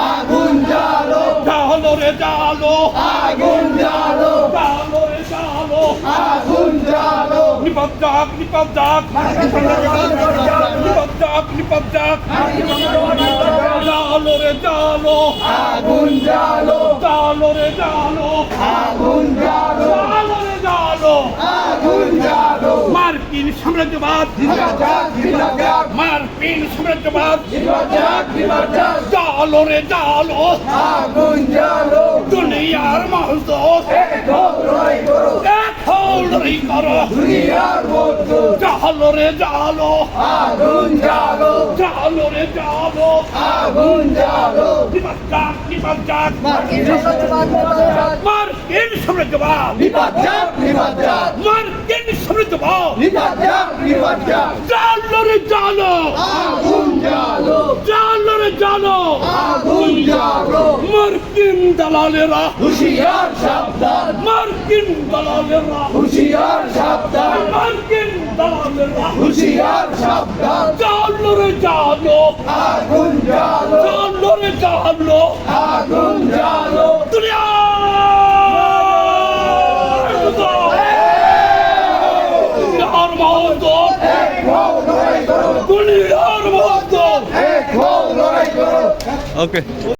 আগুন জ্বালো, জ্বালো রে জ্বালো, আগুন জ্বালো, জ্বালো রে জ্বালো, আগুন জ্বালো, নিপাত যাক, নিপাত যাক, নিপাত যাক, নিপাত যাক, জ্বালো রে জ্বালো, আগুন জ্বালো, জ্বালো রে জ্বালো, আগুন জ্বালো, জ্বালো রে জ্বালো। আগুন জ্বালো। মার্কিন সাম্রাজ্যবাদ, জিন্দাবাদ, জিন্দাবাদ, মার্কিন সাম্রাজ্যবাদ, জিন্দাবাদ, জিন্দাবাদ, জ্বালো রে জ্বালো, আগুন জ্বালো, দুনিয়ার মহজত লড়াই করো, এখন লড়াই করো, দুনিয়ার মতো, জ্বালো রে জ্বালো, আগুন জ্বালো, জ্বালো রে জ্বালো, আগুন জ্বালো। নিপাত যাক, নিপাত যাক, মার্কিন সাম্রাজ্যবাদ মুর্দাবাদ, মার্কিন সাম্রাজ্যবাদ, নিপাত যাক, নিপাত যাক, মার্কিন সাম্রাজ্যবাদ, নিপাত যাক, নিপাত যাক, জ্বালো রে জ্বালো, আগুন জ্বালো, জ্বালো রে জ্বালো। আগুন জ্বালো। মার্কিন দালালেরা, হুঁশিয়ার সাবধান, মার্কিন দালালেরা, হুঁশিয়ার সাবধান, মার্কিন দালালেরা, হুঁশিয়ার সাবধান, জ্বালো রে জ্বালো, আগুন জ্বালো, জ্বালো রে জ্বালো, আগুন জ্বালো। দুনিয়ার মহজত, এক হও, লড়াই করো, দুনিয়ার মহজত। এক হও, লড়াই করো। ওকে।